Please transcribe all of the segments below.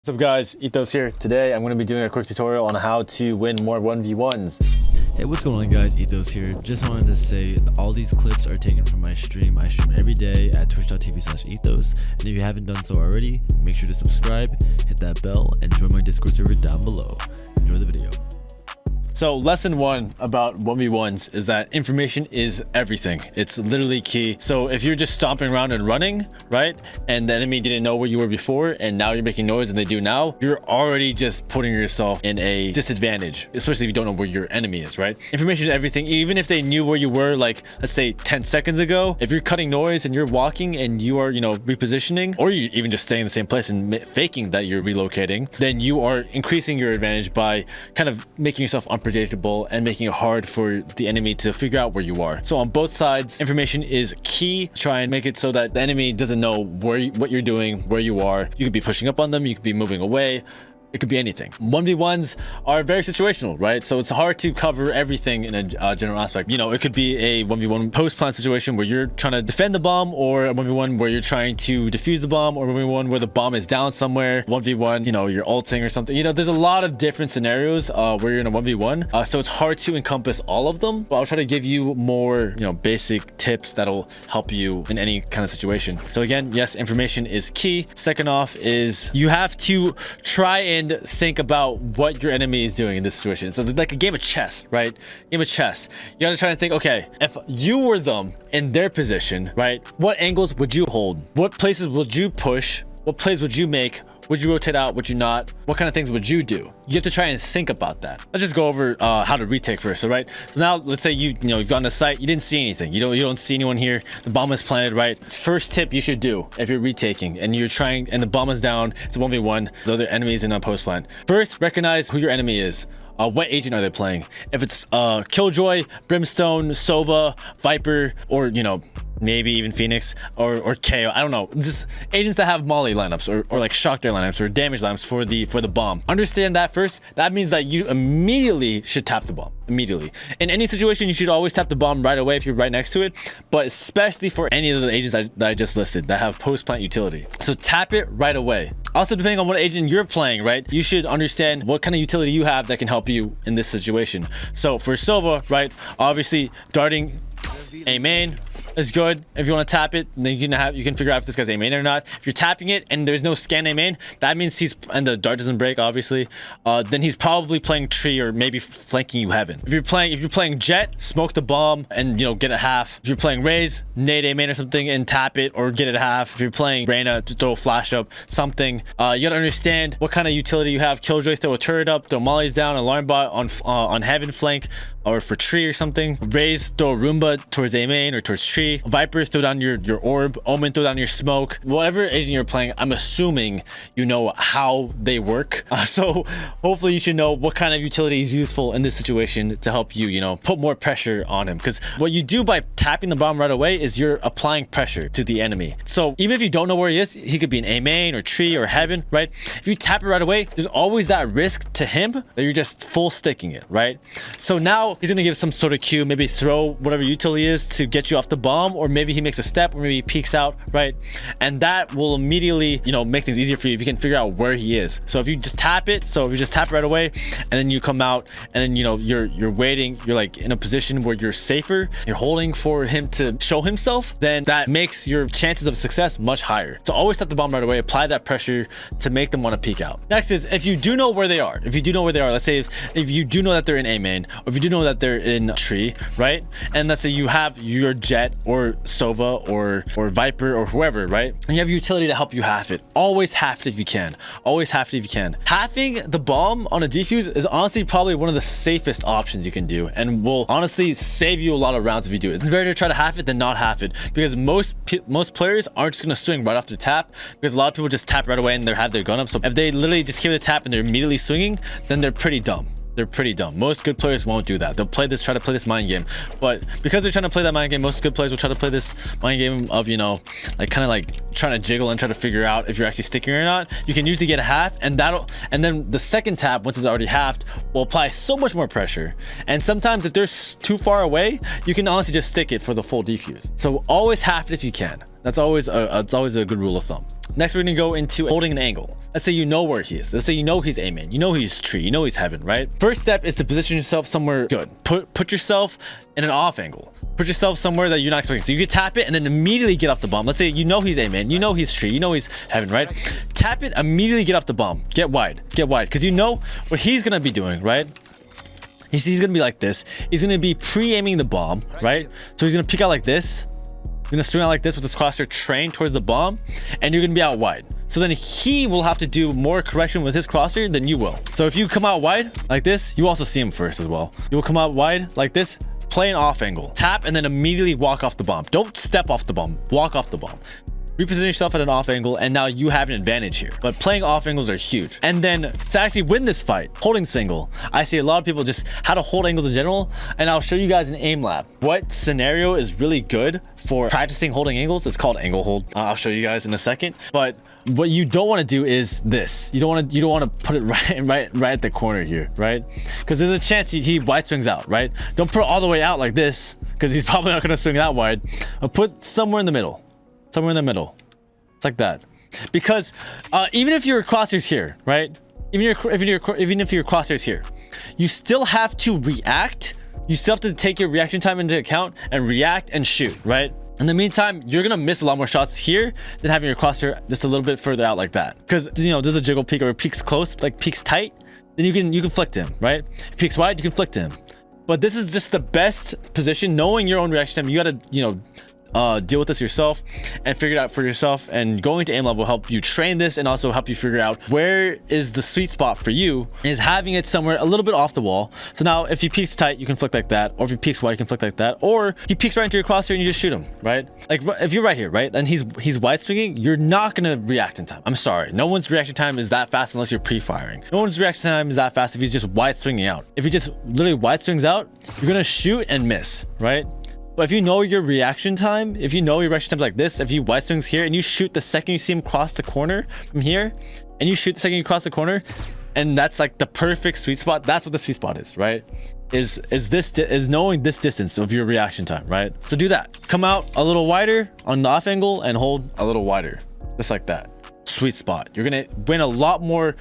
What's up guys, Ethos here. Today I'm going to be doing a quick tutorial on how to win more 1v1s. Hey, what's going on guys, Ethos here. Just wanted to say all these clips are taken from my stream. I stream every day at twitch.tv/ethos, and if you haven't done so already, make sure to subscribe, hit that bell, and join my Discord server down below. Enjoy the video. So lesson one about 1v1s is that information is everything. It's literally key. So if you're just stomping around and running, right, and the enemy didn't know where you were before and now you're making noise and they do now, you're already just putting yourself in a disadvantage, especially if you don't know where your enemy is, right? Information is everything. Even if they knew where you were, like let's say 10 seconds ago, if you're cutting noise and you're walking and you are, repositioning, or you even just staying in the same place and faking that you're relocating, then you are increasing your advantage by kind of making yourself unpredictable and making it hard for the enemy to figure out where you are. So on both sides, information is key. Try and make it so that the enemy doesn't know what you're doing, where you are. You could be pushing up on them, you could be moving away. It could be anything. 1v1s are very situational, right? So it's hard to cover everything in a general aspect. It could be a 1v1 post-plant situation where you're trying to defend the bomb, or a 1v1 where you're trying to defuse the bomb, or a 1v1 where the bomb is down somewhere. 1v1, you're ulting or something. There's a lot of different scenarios where you're in a 1v1. So it's hard to encompass all of them, but I'll try to give you more, basic tips that'll help you in any kind of situation. So again, yes, information is key. Second off is you have to try and think about what your enemy is doing in this situation. So it's like a game of chess, right? Game of chess. You gotta try and think, okay, if you were them in their position, right? What angles would you hold? What places would you push? What plays would you make? Would you rotate out? Would you not? What kind of things would you do? You have to try and think about that. Let's just go over how to retake first. So now let's say you've gone to site, you didn't see anything. You don't see anyone here. The bomb is planted, right? First tip you should do if you're retaking and you're trying and the bomb is down, it's a 1v1, the other enemies in a post plant. First, recognize who your enemy is. What agent are they playing? If it's Killjoy, Brimstone, Sova, Viper, or maybe even Phoenix or KO, I don't know, just agents that have molly lineups or like shock dart lineups or damage lineups for the bomb. Understand that first. That means that you immediately should tap the bomb. Immediately. In any situation, you should always tap the bomb right away if you're right next to it, but especially for any of the agents that I just listed that have post-plant utility. So tap it right away. Also, depending on what agent you're playing, right, you should understand what kind of utility you have that can help you in this situation. So for Sova, right, obviously darting A main is good. If you want to tap it, then you can figure out if this guy's A main or not. If you're tapping it and there's no scan A main, that means and the dart doesn't break, obviously, then he's probably playing tree or maybe flanking you heaven. If you're playing jet, smoke the bomb and get a half. If you're playing raise, nade A main or something and tap it or get it a half. If you're playing Reyna, to throw a flash up, something. You gotta understand what kind of utility you have. Killjoy, throw a turret up, throw mollies down, alarm bot on heaven flank or for tree or something. Raise, throw a Roomba towards A main or towards tree. Viper, throw down your orb. Omen, throw down your smoke. Whatever agent you're playing, I'm assuming you know how they work. So hopefully you should know what kind of utility is useful in this situation to help you, put more pressure on him. Because what you do by tapping the bomb right away is you're applying pressure to the enemy. So even if you don't know where he is, he could be in A main or tree or heaven, right? If you tap it right away, there's always that risk to him that you're just full sticking it, right? So now he's gonna give some sort of cue, maybe throw whatever utility is to get you off the bomb, or maybe he makes a step, or maybe he peeks out, right? And that will immediately, make things easier for you if you can figure out where he is. So if you just tap it, right away, and then you come out, and then you're waiting, you're like in a position where you're safer, you're holding for him to show himself, then that makes your chances of success much higher. So always tap the bomb right away, apply that pressure to make them want to peek out. Next is if you do know where they are, let's say if you do know that they're in A main, or if you do know that they're in tree, right? And let's say you have your jet or Sova or Viper or whoever, right? And you have utility to help you half it. Always half it if you can. Always half it if you can. Halving the bomb on a defuse is honestly probably one of the safest options you can do, and will honestly save you a lot of rounds if you do it. It's better to try to half it than not half it, because most players aren't just gonna swing right off the tap, because a lot of people just tap right away and they have their gun up. So if they literally just hear the tap and they're immediately swinging, then they're pretty dumb. They're pretty dumb. Most good players won't do that. They'll try to play this mind game, but because they're trying to play that mind game, most good players will try to play this mind game of like trying to jiggle and try to figure out if you're actually sticking or not. You can usually get a half, and then the second tap, once it's already halved, will apply so much more pressure. And sometimes if they're too far away, you can honestly just stick it for the full defuse. So always half it if you can. That's always a good rule of thumb. Next, we're gonna go into holding an angle. Let's say you know where he is. Let's say you know he's A main. You know he's tree. You know he's heaven, right? First step is to position yourself somewhere good. Put yourself in an off angle. Put yourself somewhere that you're not expecting. So you can tap it and then immediately get off the bomb. Let's say you know he's A main. You know he's tree. You know he's heaven, right? Tap it, immediately get off the bomb. Get wide. Get wide. Because you know what he's gonna be doing, right? He's gonna be like this. He's gonna be pre-aiming the bomb, right? So he's gonna peek out like this. He's gonna swing out like this with his crosshair trained towards the bomb, and you're gonna be out wide. So then he will have to do more correction with his crosshair than you will. So if you come out wide like this, you also see him first as well. You will come out wide like this, play an off angle, tap, and then immediately walk off the bomb. Don't step off the bomb, walk off the bomb. Reposition yourself at an off angle, and now you have an advantage here. But playing off angles are huge. And then to actually win this fight, holding single, I see a lot of people just how to hold angles in general, and I'll show you guys an aim lab. What scenario is really good for practicing holding angles? It's called angle hold. I'll show you guys in a second. But what you don't want to do is this. You don't want to put it right at the corner here, right? Because there's a chance he wide swings out, right? Don't put it all the way out like this, because he's probably not going to swing that wide. But put somewhere in the middle. Somewhere in the middle. It's like that. Because even if your crosshair's here, right? Even if your crosshair's here, you still have to react. You still have to take your reaction time into account and react and shoot, right? In the meantime, you're gonna miss a lot more shots here than having your crosshair just a little bit further out like that. Because you know, there's a jiggle peek or peeks close, like peeks tight, then you can flick to him, right? If peeks wide, you can flick to him. But this is just the best position. Knowing your own reaction time, you gotta, you know, deal with this yourself and figure it out for yourself, and going to aim lab will help you train this and also help you figure out where is the sweet spot for you, is having it somewhere a little bit off the wall. So now if he peeks tight, you can flick like that, or if he peeks wide, you can flick like that, or he peeks right into your crosshair and you just shoot him, right? Like if you're right here, right, and he's wide swinging, you're not gonna react in time. I'm sorry, no one's reaction time is that fast unless you're pre-firing. No one's reaction time is that fast if he's just wide swinging out. If he just literally wide swings out, you're gonna shoot and miss, right? But if you know your reaction time, if you know your reaction time like this, if he wide swings here and you shoot the second you see him cross the corner from here, and you shoot the second you cross the corner, and that's like the perfect sweet spot. That's what the sweet spot is, right? Is knowing this distance of your reaction time, right? So do that. Come out a little wider on the off angle and hold a little wider, just like that. Sweet spot. You're gonna win a lot more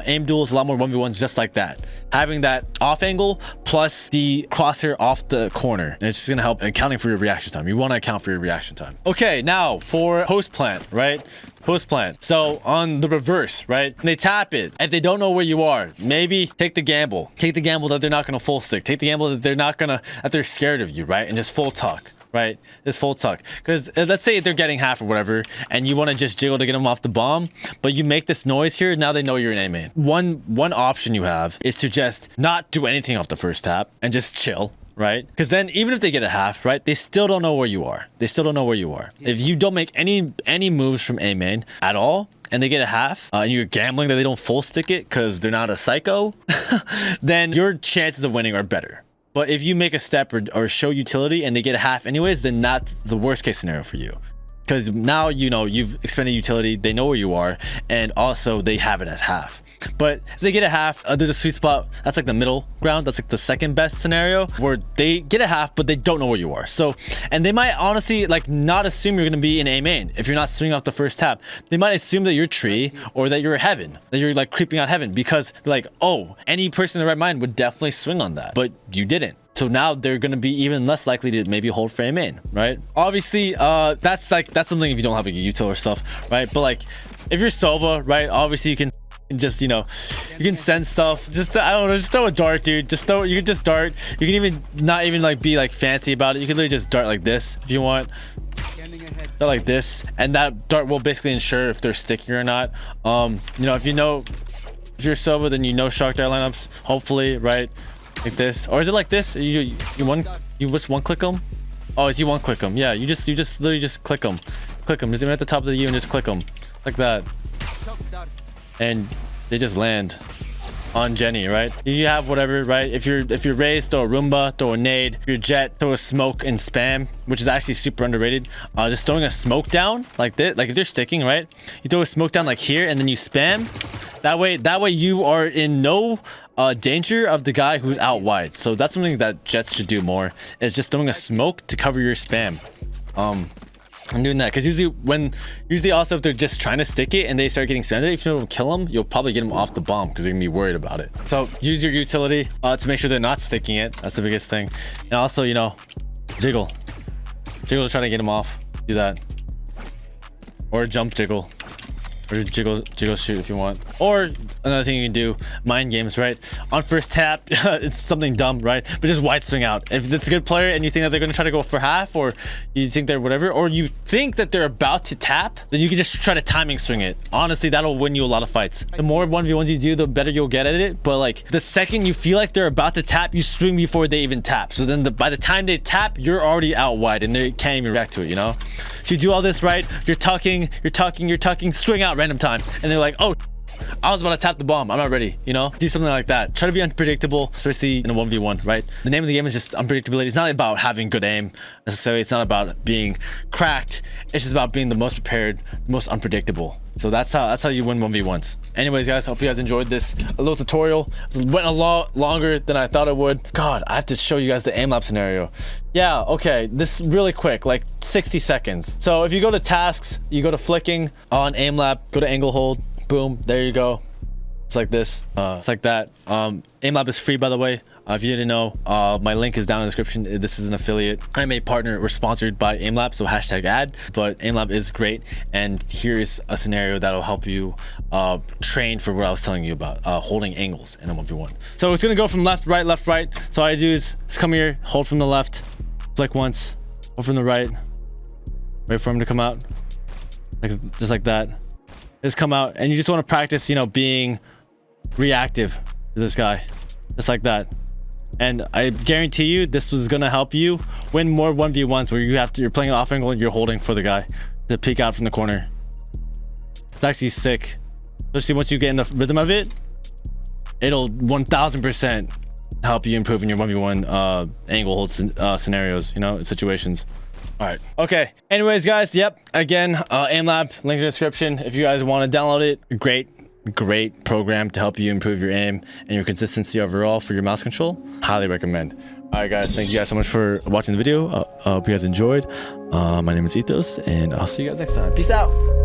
aim duels, a lot more 1v1s just like that. Having that off angle plus the crosshair off the corner, and it's just gonna help accounting for your reaction time. You want to account for your reaction time. Okay, now for post plant, right? Post plant. So on the reverse, right? They tap it. If they don't know where you are, maybe take the gamble. Take the gamble that they're not gonna full stick. Take the gamble that they're scared of you, right? And just full tuck. Right, this full tuck, because let's say they're getting half or whatever and you want to just jiggle to get them off the bomb, but you make this noise here, now they know you're in A main. One option you have is to just not do anything off the first tap and just chill, right? Because then even if they get a half, right, they still don't know where you are. They still don't know where you are. If you don't make any moves from A main at all and they get a half, and you're gambling that they don't full stick it because they're not a psycho, then your chances of winning are better. But if you make a step or show utility and they get a half anyways, then that's the worst case scenario for you. Because now, you know, you've expended utility, they know where you are, and also they have it as half. But if they get a half, there's a sweet spot. That's like the middle ground. That's like the second best scenario where they get a half, but they don't know where you are. So, and they might honestly like not assume you're going to be in A main. If you're not swinging off the first tap, they might assume that you're tree or that you're heaven, that you're like creeping out heaven, because they're like, oh, any person in their right mind would definitely swing on that, but you didn't. So now they're going to be even less likely to maybe hold for A main, right? Obviously, that's something if you don't have like a util or stuff, right? But like if you're Sova, right? Obviously you can just, you know, you can send stuff. Just I don't know, just throw a dart, dude. You can just dart. You can even not even like be like fancy about it. You can literally just dart like this if you want. Dart like this, and that dart will basically ensure if they're sticky or not. You know, if you're Sova, then you know Shark Dart lineups, hopefully, right? Like this, or is it like this? You just one click them. Oh, it's you one click them. Yeah, you just literally just click them. Just even at the top of the U and just click them like that, and they just land on Jenny, right? You have whatever, right? If you're raised, throw a Roomba, throw a nade. If you're Jet, throw a smoke and spam, which is actually super underrated. Just throwing a smoke down like this, like if they're sticking, right? You throw a smoke down like here, and then you spam. That way you are in no danger of the guy who's out wide. So that's something that Jets should do more, is just throwing a smoke to cover your spam. I'm doing that because usually also if they're just trying to stick it and they start getting spammed, if you don't kill them, you'll probably get them off the bomb because they're gonna be worried about it. So use your utility to make sure they're not sticking it. That's the biggest thing. And also, you know, jiggle to try to get them off. Do that, or jump jiggle. Or jiggle shoot if you want. Or another thing you can do, mind games, right? On first tap, it's something dumb, right? But just wide swing out. If it's a good player and you think that they're going to try to go for half, or you think they're whatever, or you think that they're about to tap, then you can just try to timing swing it. Honestly, that'll win you a lot of fights. The more 1v1s you do, the better you'll get at it. But like the second you feel like they're about to tap, you swing before they even tap. So then by the time they tap, you're already out wide and they can't even react to it, you know? So you do all this, right? You're tucking, swing out random time. And they're like, oh, I was about to tap the bomb. I'm not ready, you know? Do something like that. Try to be unpredictable, especially in a 1v1, right? The name of the game is just unpredictability. It's not about having good aim necessarily. It's not about being cracked. It's just about being the most prepared, most unpredictable. So that's how you win 1v1s. Anyways, guys, hope you guys enjoyed this little tutorial. It went a lot longer than I thought it would. God, I have to show you guys the aimlab scenario. Yeah, okay, this really quick, like 60 seconds. So if you go to tasks, you go to flicking on aimlab, go to angle hold, boom, there you go. It's like this, it's like that. Aimlab is free, by the way. If you didn't know, my link is down in the description. This is an affiliate. I'm a partner or sponsored by aimlab, so hashtag ad. But aimlab is great, and here is a scenario that'll help you train for what I was telling you about, holding angles in a 1v1. So it's gonna go from left, right, left, right. So all I do is just come here, hold from the left, flick once, hold from the right, wait for him to come out, just like that. Just come out, and you just want to practice, you know, being reactive to this guy, just like that. And I guarantee you this was gonna help you win more 1v1s where you're playing an off angle and you're holding for the guy to peek out from the corner. It's actually sick, especially once you get in the rhythm of it. It'll 1000% help you improve in your 1v1 angle hold scenarios, you know, situations. All right, okay, anyways, guys, yep, again, aimlab, link in the description. If you guys want to download it, great program to help you improve your aim and your consistency overall for your mouse control. Highly recommend. All right, guys, thank you guys so much for watching the video. I hope you guys enjoyed. My name is Ethos, and I'll see you guys next time. Peace out.